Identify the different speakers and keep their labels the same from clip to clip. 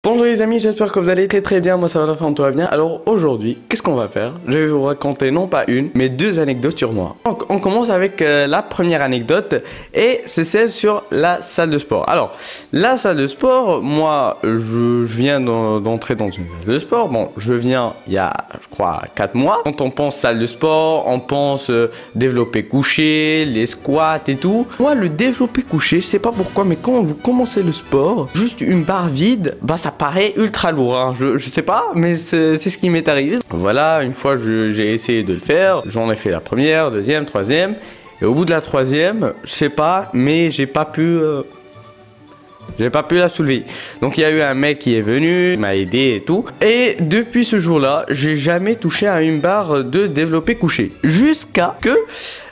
Speaker 1: Bonjour les amis, j'espère que vous allez très bien, moi ça va la forme, tout va bien. Alors aujourd'hui, qu'est-ce qu'on va faire? Je vais vous raconter non pas une, mais deux anecdotes sur moi. Donc on commence avec la première anecdote et c'est celle sur la salle de sport. Alors, la salle de sport, moi je viens d'entrer dans une salle de sport. Bon, je viens il y a, je crois, 4 mois. Quand on pense salle de sport, on pense développé couché, les squats et tout. Moi le développé couché, je sais pas pourquoi, mais quand vous commencez le sport, juste une barre vide, bah ça paraît ultra lourd, hein. Je sais pas, mais c'est ce qui m'est arrivé. Voilà, une fois j'ai essayé de le faire, j'en ai fait la première, deuxième, troisième, et au bout de la troisième, je sais pas, mais j'ai pas pu la soulever. Donc il y a eu un mec qui est venu, il m'a aidé et tout. Et depuis ce jour-là, j'ai jamais touché à une barre de développé couché. Jusqu'à que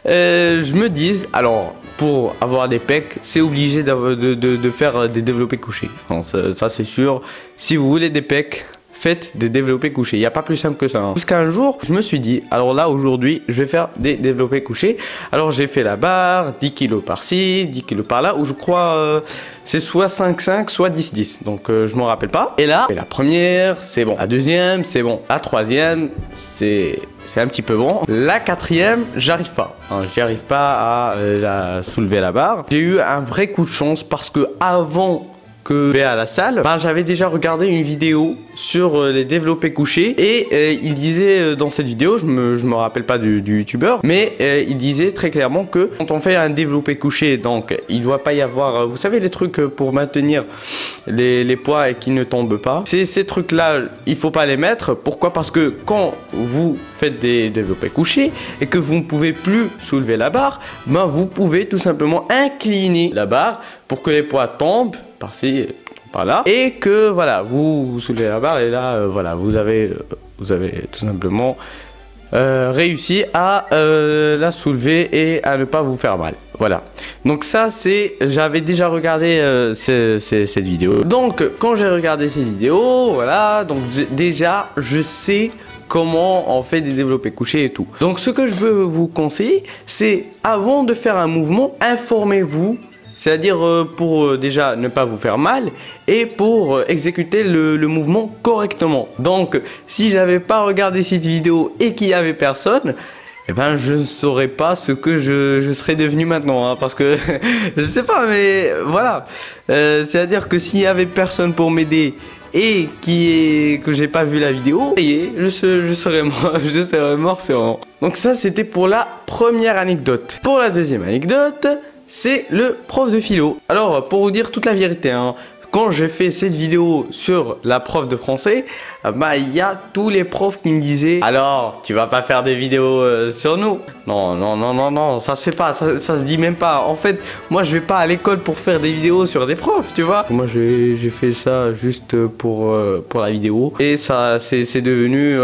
Speaker 1: je me dise, alors pour avoir des pecs, c'est obligé de faire des développés couchés. Bon, ça c'est sûr. Si vous voulez des pecs, faites des développés couchés. Il n'y a pas plus simple que ça, hein. Jusqu'à un jour, je me suis dit, alors là, aujourd'hui, je vais faire des développés couchés. Alors, j'ai fait la barre, 10 kg par-ci, 10 kg par-là, où je crois, c'est soit 5-5, soit 10-10. Donc, je m'en rappelle pas. Et là, la première, c'est bon. La deuxième, c'est bon. La troisième, c'est un petit peu bon. La quatrième, j'arrive pas. Hein, j'y arrive pas à soulever la barre. J'ai eu un vrai coup de chance parce que avant que je vais à la salle, ben, j'avais déjà regardé une vidéo sur les développés couchés et il disait dans cette vidéo, je me rappelle pas du youtubeur, mais il disait très clairement que quand on fait un développé couché, donc il doit pas y avoir, vous savez, les trucs pour maintenir les poids et qui ne tombent pas. Ces trucs là, il faut pas les mettre. Pourquoi? Parce que quand vous faites des développés couchés et que vous ne pouvez plus soulever la barre, ben vous pouvez tout simplement incliner la barre pour que les poids tombent par-ci, par-là, et que voilà, vous soulevez la barre et là, voilà, vous avez tout simplement réussi à la soulever et à ne pas vous faire mal. Voilà. Donc ça, j'avais déjà regardé cette vidéo. Donc quand j'ai regardé cette vidéo, voilà, donc déjà je sais comment on fait des développés couchés et tout. Donc ce que je veux vous conseiller, c'est avant de faire un mouvement, informez-vous. C'est-à-dire pour déjà ne pas vous faire mal et pour exécuter le mouvement correctement. Donc si j'avais pas regardé cette vidéo et qu'il y avait personne, eh ben je ne saurais pas ce que je serais devenu maintenant, hein, parce que je sais pas, mais voilà. C'est-à-dire que s'il y avait personne pour m'aider et que j'ai pas vu la vidéo, je serais mort sûrement. Donc ça c'était pour la première anecdote. Pour la deuxième anecdote, c'est le prof de philo. Alors, pour vous dire toute la vérité, hein, quand j'ai fait cette vidéo sur la prof de français, bah il y a tous les profs qui me disaient: alors, tu vas pas faire des vidéos sur nous? Non, ça se fait pas, ça se dit même pas. En fait, moi je vais pas à l'école pour faire des vidéos sur des profs, tu vois. Moi j'ai fait ça juste pour la vidéo. Et ça, c'est devenu...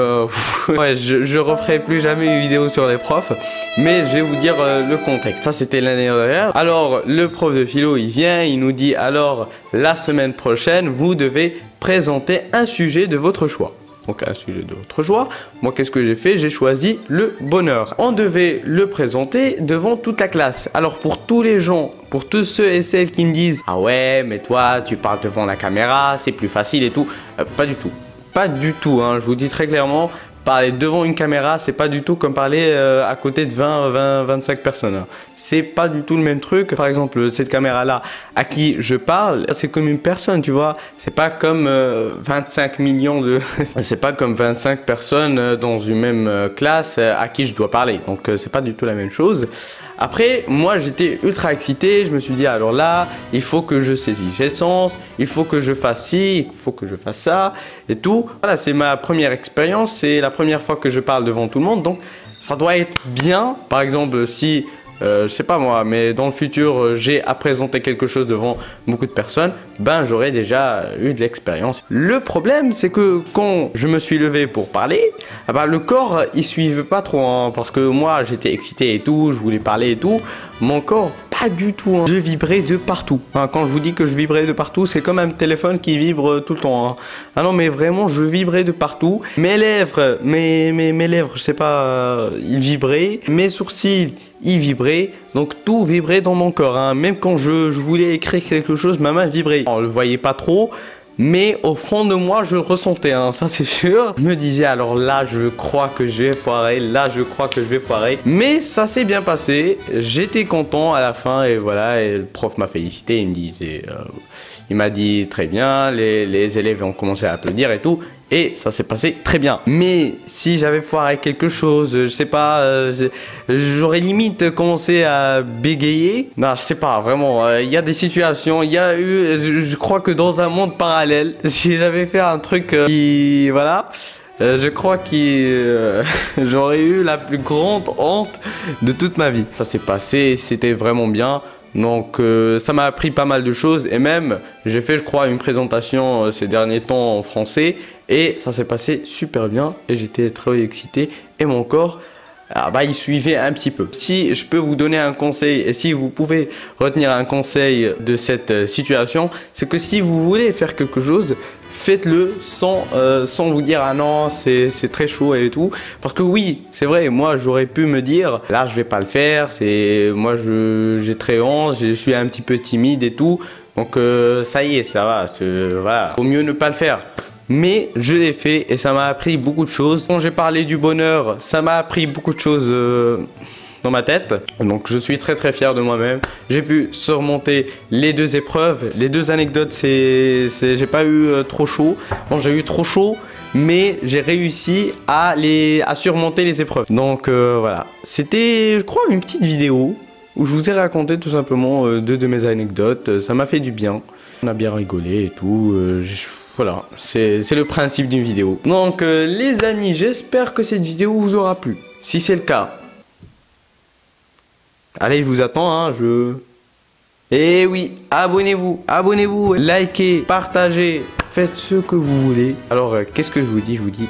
Speaker 1: ouais, je referai plus jamais une vidéo sur les profs. Mais je vais vous dire le contexte. Ça, c'était l'année dernière. Alors, le prof de philo, il vient, il nous dit: alors, la semaine prochaine, vous devez présenter un sujet de votre choix. Donc un sujet de votre choix. Moi, qu'est-ce que j'ai fait? J'ai choisi le bonheur. On devait le présenter devant toute la classe. Alors pour tous les gens, pour tous ceux et celles qui me disent: ah ouais, mais toi, tu parles devant la caméra, c'est plus facile et tout. Pas du tout. Pas du tout, hein, je vous dis très clairement. Parler devant une caméra, c'est pas du tout comme parler à côté de 25 personnes. Hein. C'est pas du tout le même truc. Par exemple, cette caméra-là, à qui je parle, c'est comme une personne, tu vois. C'est pas comme 25 millions de... c'est pas comme 25 personnes dans une même classe à qui je dois parler. Donc, c'est pas du tout la même chose. Après, moi, j'étais ultra excité. Je me suis dit: alors là, il faut que je saisisse les sens, il faut que je fasse ci, il faut que je fasse ça et tout. Voilà, c'est ma première expérience. C'est la première fois que je parle devant tout le monde. Donc, ça doit être bien. Par exemple, si... je sais pas moi, mais dans le futur, j'ai à présenter quelque chose devant beaucoup de personnes, ben j'aurais déjà eu de l'expérience. Le problème, c'est que quand je me suis levé pour parler, ben, le corps, il suivait pas trop, hein, parce que moi, j'étais excité et tout, je voulais parler et tout. Mon corps, pas du tout, hein. Je vibrais de partout. Hein, quand je vous dis que je vibrais de partout, c'est comme un téléphone qui vibre tout le temps. Hein. Ah non, mais vraiment, je vibrais de partout. Mes lèvres, mes lèvres, je sais pas, ils vibraient. Mes sourcils, ils vibraient. Donc tout vibrait dans mon corps. Hein. Même quand je voulais écrire quelque chose, ma main vibrait. On le voyait pas trop, mais au fond de moi, je le ressentais, hein, ça c'est sûr. Je me disais, alors là, je crois que je vais foirer, là, je crois que je vais foirer. Mais ça s'est bien passé, j'étais content à la fin, et voilà, et le prof m'a félicité, il me disait, il m'a dit très bien, les élèves ont commencé à applaudir et tout. Et ça s'est passé très bien. Mais si j'avais foiré quelque chose, je sais pas, j'aurais limite commencé à bégayer. Non, je sais pas, vraiment. Il y a des situations, il y a eu, je crois que dans un monde parallèle, si j'avais fait un truc qui, voilà, je crois que j'aurais eu la plus grande honte de toute ma vie. Ça s'est passé, c'était vraiment bien. Donc ça m'a appris pas mal de choses et même j'ai fait je crois une présentation ces derniers temps en français et ça s'est passé super bien et j'étais très excité et mon corps il suivait un petit peu. Si je peux vous donner un conseil et si vous pouvez retenir un conseil de cette situation, c'est que si vous voulez faire quelque chose, faites-le sans vous dire ah non c'est très chaud et tout, parce que oui c'est vrai, moi j'aurais pu me dire là je vais pas le faire, moi j'ai très honte, je suis un petit peu timide et tout, donc ça y est, ça va, voilà, vaut mieux ne pas le faire. Mais je l'ai fait et ça m'a appris beaucoup de choses. Quand j'ai parlé du bonheur, ça m'a appris beaucoup de choses dans ma tête. Donc je suis très fier de moi-même. J'ai pu surmonter les deux épreuves. Les deux anecdotes, j'ai pas eu trop chaud. Bon, j'ai eu trop chaud, mais j'ai réussi à surmonter les épreuves. Donc voilà. C'était, je crois, une petite vidéo où je vous ai raconté tout simplement deux de mes anecdotes. Ça m'a fait du bien. On a bien rigolé et tout. Voilà, c'est le principe d'une vidéo. Donc les amis, j'espère que cette vidéo vous aura plu. Si c'est le cas, allez, je vous attends, hein, Eh oui, abonnez-vous, likez, partagez, faites ce que vous voulez. Alors, qu'est-ce que je vous dis? Je vous dis